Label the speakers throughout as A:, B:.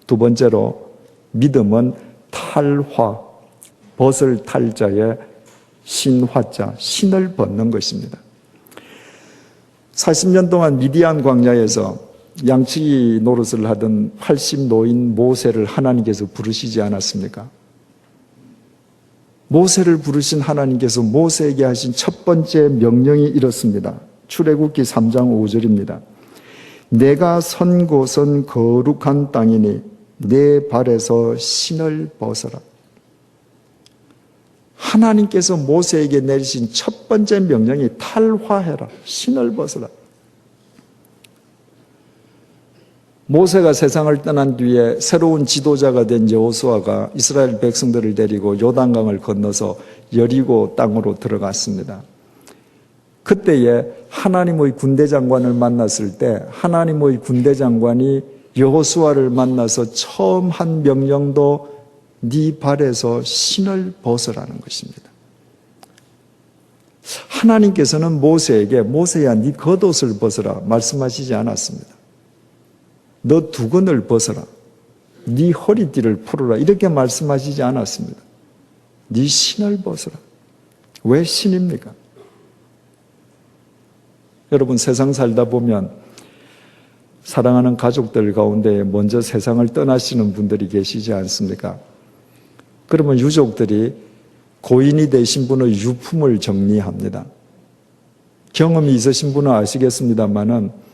A: 두 번째로 믿음은 탈화, 벗을 탈자의 신화자, 신을 벗는 것입니다. 40년 동안 미디안 광야에서 양치기 노릇을 하던 80노인 모세를 하나님께서 부르시지 않았습니까? 모세를 부르신 하나님께서 모세에게 하신 첫 번째 명령이 이렇습니다. 출애굽기 3장 5절입니다. 내가 선 곳은 거룩한 땅이니 내 발에서 신을 벗어라. 하나님께서 모세에게 내리신 첫 번째 명령이 탈화해라, 신을 벗어라. 모세가 세상을 떠난 뒤에 새로운 지도자가 된 여호수아가 이스라엘 백성들을 데리고 요단강을 건너서 여리고 땅으로 들어갔습니다. 그때에 하나님의 군대 장관을 만났을 때 하나님의 군대 장관이 여호수아를 만나서 처음 한 명령도 네 발에서 신을 벗으라는 것입니다. 하나님께서는 모세에게 모세야 네 겉옷을 벗어라 말씀하시지 않았습니다. 너 두건을 벗어라, 네 허리띠를 풀어라 이렇게 말씀하시지 않았습니다. 네 신을 벗어라. 왜 신입니까? 여러분, 세상 살다 보면 사랑하는 가족들 가운데 먼저 세상을 떠나시는 분들이 계시지 않습니까? 그러면 유족들이 고인이 되신 분의 유품을 정리합니다. 경험이 있으신 분은 아시겠습니다만은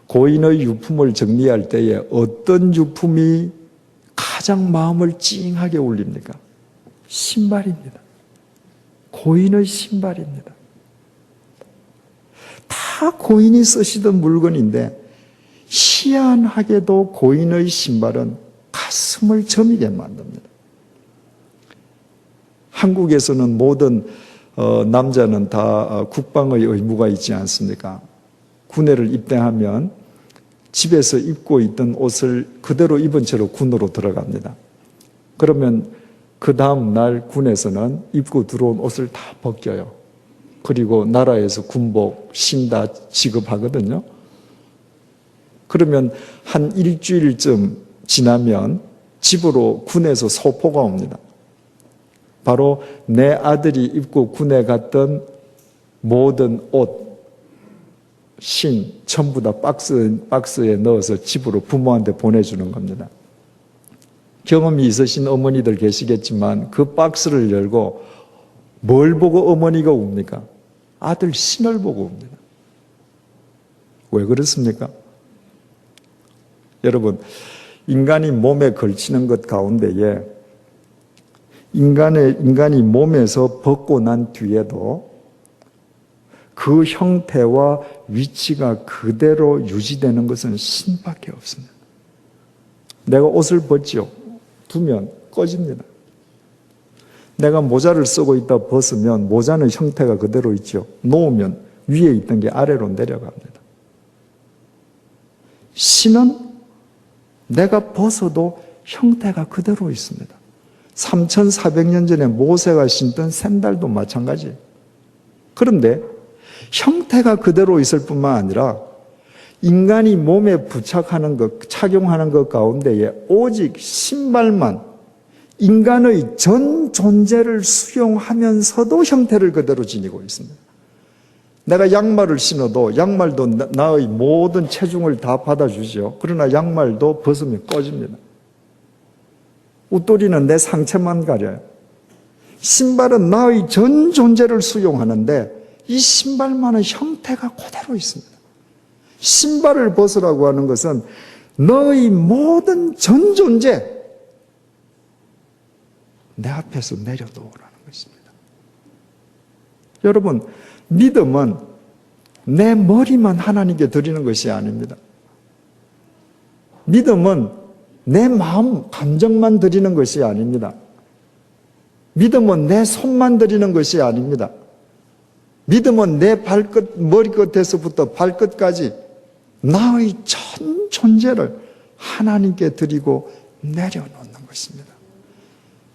A: 고인의 유품을 정리할 때에 어떤 유품이 가장 마음을 찡하게 울립니까? 신발입니다. 고인의 신발입니다. 다 고인이 쓰시던 물건인데 희한하게도 고인의 신발은 가슴을 저미게 만듭니다. 한국에서는 모든 남자는 다 국방의 의무가 있지 않습니까? 군에를 입대하면 집에서 입고 있던 옷을 그대로 입은 채로 군으로 들어갑니다. 그러면 그 다음 날 군에서는 입고 들어온 옷을 다 벗겨요. 그리고 나라에서 군복, 신 다 지급하거든요. 그러면 한 일주일쯤 지나면 집으로 군에서 소포가 옵니다. 바로 내 아들이 입고 군에 갔던 모든 옷, 신 전부 다 박스에 넣어서 집으로 부모한테 보내주는 겁니다. 경험이 있으신 어머니들 계시겠지만 그 박스를 열고 뭘 보고 어머니가 웁니까? 아들 신을 보고 웁니다. 왜 그렇습니까? 여러분, 인간이 몸에 걸치는 것 가운데에 인간이 몸에서 벗고 난 뒤에도 그 형태와 위치가 그대로 유지되는 것은 신밖에 없습니다. 내가 옷을 벗지요. 두면 꺼집니다. 내가 모자를 쓰고 있다 벗으면 모자는 형태가 그대로 있죠. 놓으면 위에 있던 게 아래로 내려갑니다. 신은 내가 벗어도 형태가 그대로 있습니다. 3,400년 전에 모세가 신던 샌들도 마찬가지예요. 그런데 형태가 그대로 있을 뿐만 아니라 인간이 몸에 부착하는 것, 착용하는 것 가운데에 오직 신발만 인간의 전 존재를 수용하면서도 형태를 그대로 지니고 있습니다. 내가 양말을 신어도 양말도 나의 모든 체중을 다 받아주죠. 그러나 양말도 벗으면 꺼집니다. 웃도리는 내 상체만 가려요. 신발은 나의 전 존재를 수용하는데 이 신발만의 형태가 그대로 있습니다. 신발을 벗으라고 하는 것은 너의 모든 전 존재 내 앞에서 내려놓으라는 것입니다. 여러분, 믿음은 내 머리만 하나님께 드리는 것이 아닙니다. 믿음은 내 마음, 감정만 드리는 것이 아닙니다. 믿음은 내 손만 드리는 것이 아닙니다. 믿음은 내 머리끝에서부터 발끝까지 나의 전 존재를 하나님께 드리고 내려놓는 것입니다.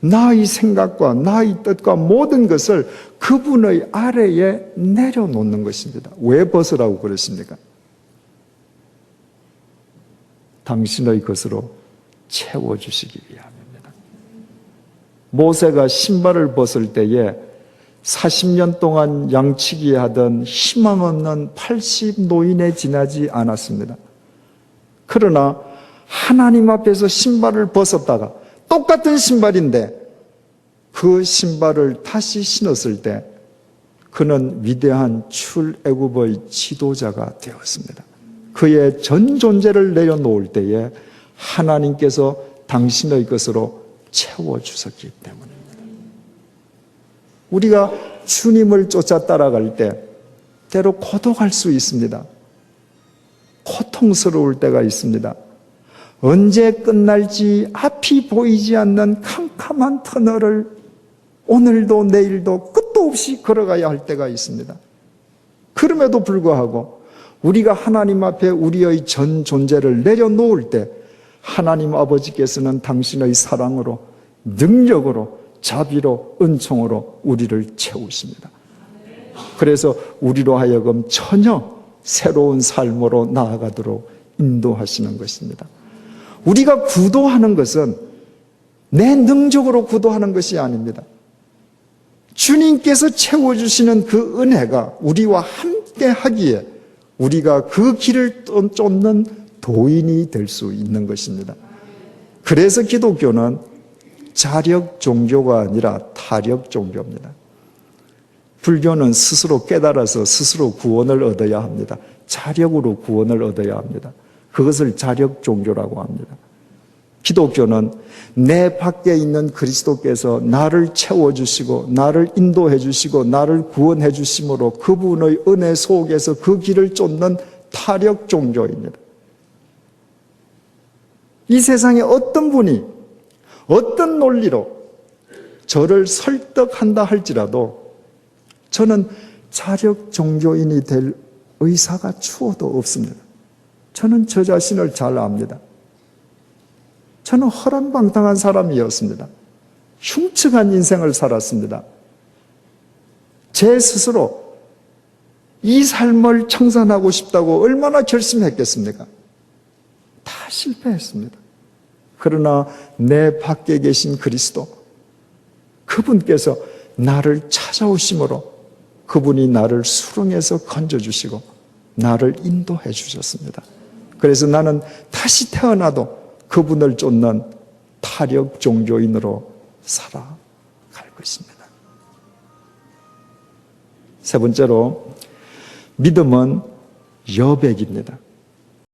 A: 나의 생각과 나의 뜻과 모든 것을 그분의 아래에 내려놓는 것입니다. 왜 벗으라고 그랬습니까? 당신의 것으로 채워주시기 위함입니다. 모세가 신발을 벗을 때에 40년 동안 양치기 하던 희망 없는 80 노인에 지나지 않았습니다. 그러나 하나님 앞에서 신발을 벗었다가 똑같은 신발인데 그 신발을 다시 신었을 때 그는 위대한 출애굽의 지도자가 되었습니다. 그의 전 존재를 내려놓을 때에 하나님께서 당신의 것으로 채워주셨기 때문입니다. 우리가 주님을 쫓아 따라갈 때 때로 고독할 수 있습니다. 고통스러울 때가 있습니다. 언제 끝날지 앞이 보이지 않는 캄캄한 터널을 오늘도 내일도 끝도 없이 걸어가야 할 때가 있습니다. 그럼에도 불구하고 우리가 하나님 앞에 우리의 전 존재를 내려놓을 때 하나님 아버지께서는 당신의 사랑으로, 능력으로, 자비로, 은총으로 우리를 채우십니다. 그래서 우리로 하여금 전혀 새로운 삶으로 나아가도록 인도하시는 것입니다. 우리가 구도하는 것은 내 능력으로 구도하는 것이 아닙니다. 주님께서 채워주시는 그 은혜가 우리와 함께 하기에 우리가 그 길을 쫓는 도인이 될 수 있는 것입니다. 그래서 기독교는 자력 종교가 아니라 타력 종교입니다. 불교는 스스로 깨달아서 스스로 구원을 얻어야 합니다. 자력으로 구원을 얻어야 합니다. 그것을 자력 종교라고 합니다. 기독교는 내 밖에 있는 그리스도께서 나를 채워주시고 나를 인도해 주시고 나를 구원해 주심으로 그분의 은혜 속에서 그 길을 쫓는 타력 종교입니다. 이 세상에 어떤 분이 어떤 논리로 저를 설득한다 할지라도 저는 자력 종교인이 될 의사가 추호도 없습니다. 저는 저 자신을 잘 압니다. 저는 허랑방탕한 사람이었습니다. 흉측한 인생을 살았습니다. 제 스스로 이 삶을 청산하고 싶다고 얼마나 결심했겠습니까? 다 실패했습니다. 그러나 내 밖에 계신 그리스도, 그분께서 나를 찾아오심으로 그분이 나를 수렁에서 건져주시고 나를 인도해 주셨습니다. 그래서 나는 다시 태어나도 그분을 쫓는 타력 종교인으로 살아갈 것입니다. 세 번째로 믿음은 여백입니다.